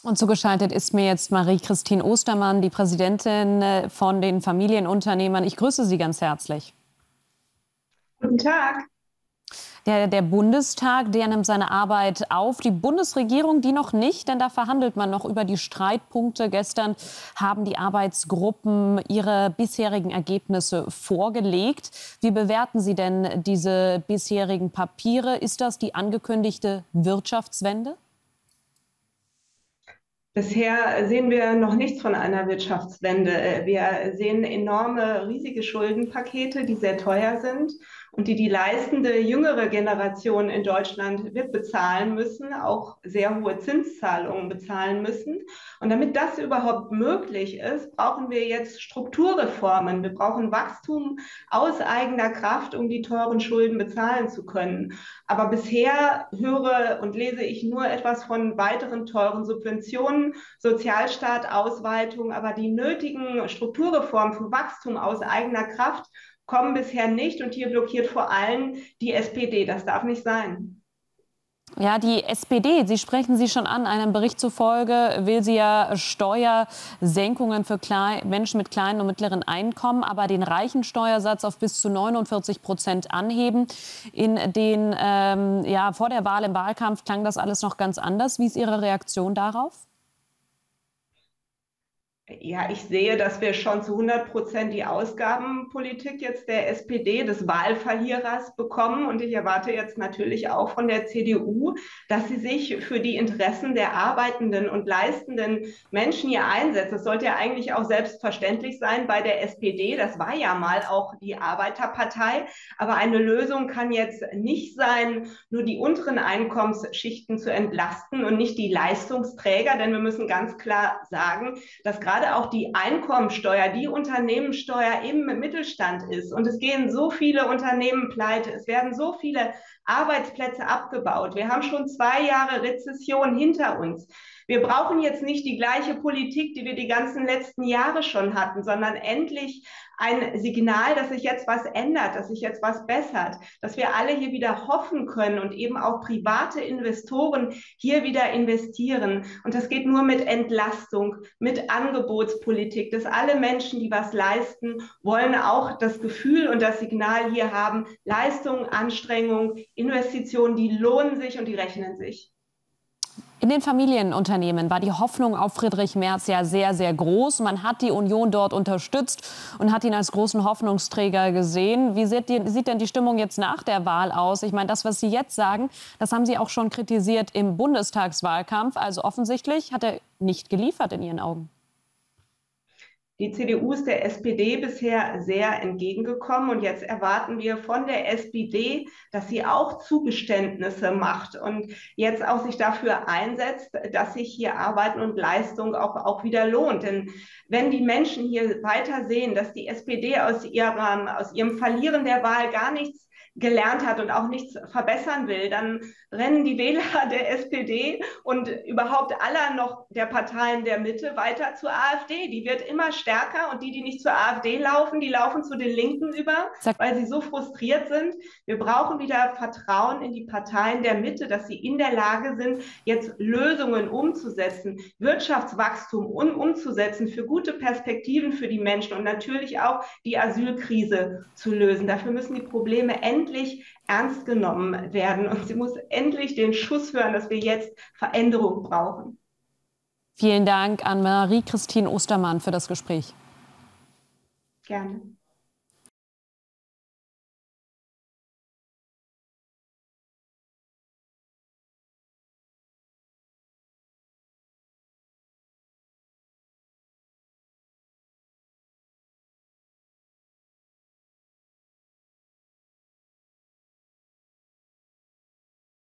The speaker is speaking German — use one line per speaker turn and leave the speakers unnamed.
Und zugeschaltet ist mir jetzt Marie-Christine Ostermann, die Präsidentin von den Familienunternehmern. Ich grüße Sie ganz herzlich.
Guten Tag.
Der Bundestag, der nimmt seine Arbeit auf. Die Bundesregierung, die noch nicht, denn da verhandelt man noch über die Streitpunkte. Gestern haben die Arbeitsgruppen ihre bisherigen Ergebnisse vorgelegt. Wie bewerten Sie denn diese bisherigen Papiere? Ist das die angekündigte Wirtschaftswende?
Bisher sehen wir noch nichts von einer Wirtschaftswende. Wir sehen enorme, riesige Schuldenpakete, die sehr teuer sind und die leistende jüngere Generation in Deutschland wird bezahlen müssen, auch sehr hohe Zinszahlungen bezahlen müssen. Und damit das überhaupt möglich ist, brauchen wir jetzt Strukturreformen. Wir brauchen Wachstum aus eigener Kraft, um die teuren Schulden bezahlen zu können. Aber bisher höre und lese ich nur etwas von weiteren teuren Subventionen, Sozialstaat, Ausweitung, aber die nötigen Strukturreformen für Wachstum aus eigener Kraft kommen bisher nicht. Und hier blockiert vor allem die SPD. Das darf nicht sein.
Ja, die SPD, Sie sprechen sie schon an, einem Bericht zufolge will sie ja Steuersenkungen für Menschen mit kleinen und mittleren Einkommen, aber den reichen Steuersatz auf bis zu 49% anheben. Vor der Wahl im Wahlkampf klang das alles noch ganz anders. Wie ist Ihre Reaktion darauf?
Ja, ich sehe, dass wir schon zu 100% die Ausgabenpolitik jetzt der SPD, des Wahlverlierers, bekommen. Und ich erwarte jetzt natürlich auch von der CDU, dass sie sich für die Interessen der arbeitenden und leistenden Menschen hier einsetzt. Das sollte ja eigentlich auch selbstverständlich sein bei der SPD. Das war ja mal auch die Arbeiterpartei. Aber eine Lösung kann jetzt nicht sein, nur die unteren Einkommensschichten zu entlasten und nicht die Leistungsträger. Denn wir müssen ganz klar sagen, dass gerade auch die Einkommensteuer, die Unternehmenssteuer im Mittelstand ist. Und es gehen so viele Unternehmen pleite. Es werden so viele Arbeitsplätze abgebaut. Wir haben schon 2 Jahre Rezession hinter uns. Wir brauchen jetzt nicht die gleiche Politik, die wir die ganzen letzten Jahre schon hatten, sondern endlich ein Signal, dass sich jetzt was ändert, dass sich jetzt was bessert, dass wir alle hier wieder hoffen können und eben auch private Investoren hier wieder investieren. Und das geht nur mit Entlastung, mit Angebotspolitik, dass alle Menschen, die was leisten, wollen auch das Gefühl und das Signal hier haben, Leistung, Anstrengung, Investitionen, die lohnen sich und die rechnen sich.
In den Familienunternehmen war die Hoffnung auf Friedrich Merz ja sehr, sehr groß. Man hat die Union dort unterstützt und hat ihn als großen Hoffnungsträger gesehen. Wie sieht denn die Stimmung jetzt nach der Wahl aus? Ich meine, das, was Sie jetzt sagen, das haben Sie auch schon kritisiert im Bundestagswahlkampf. Also offensichtlich hat er nicht geliefert in Ihren Augen.
Die CDU ist der SPD bisher sehr entgegengekommen und jetzt erwarten wir von der SPD, dass sie auch Zugeständnisse macht und jetzt auch sich dafür einsetzt, dass sich hier Arbeiten und Leistung auch wieder lohnt. Denn wenn die Menschen hier weiter sehen, dass die SPD aus ihrem Verlieren der Wahl gar nichts gelernt hat und auch nichts verbessern will, dann rennen die Wähler der SPD und überhaupt aller noch der Parteien der Mitte weiter zur AfD. Die wird immer stärker und die nicht zur AfD laufen, die laufen zu den Linken über, weil sie so frustriert sind. Wir brauchen wieder Vertrauen in die Parteien der Mitte, dass sie in der Lage sind, jetzt Lösungen umzusetzen, Wirtschaftswachstum umzusetzen für gute Perspektiven für die Menschen und natürlich auch die Asylkrise zu lösen. Dafür müssen die Probleme endlich ernst genommen werden und sie muss endlich den Schuss hören, dass wir jetzt Veränderung brauchen.
Vielen Dank an Marie-Christine Ostermann für das Gespräch.
Gerne.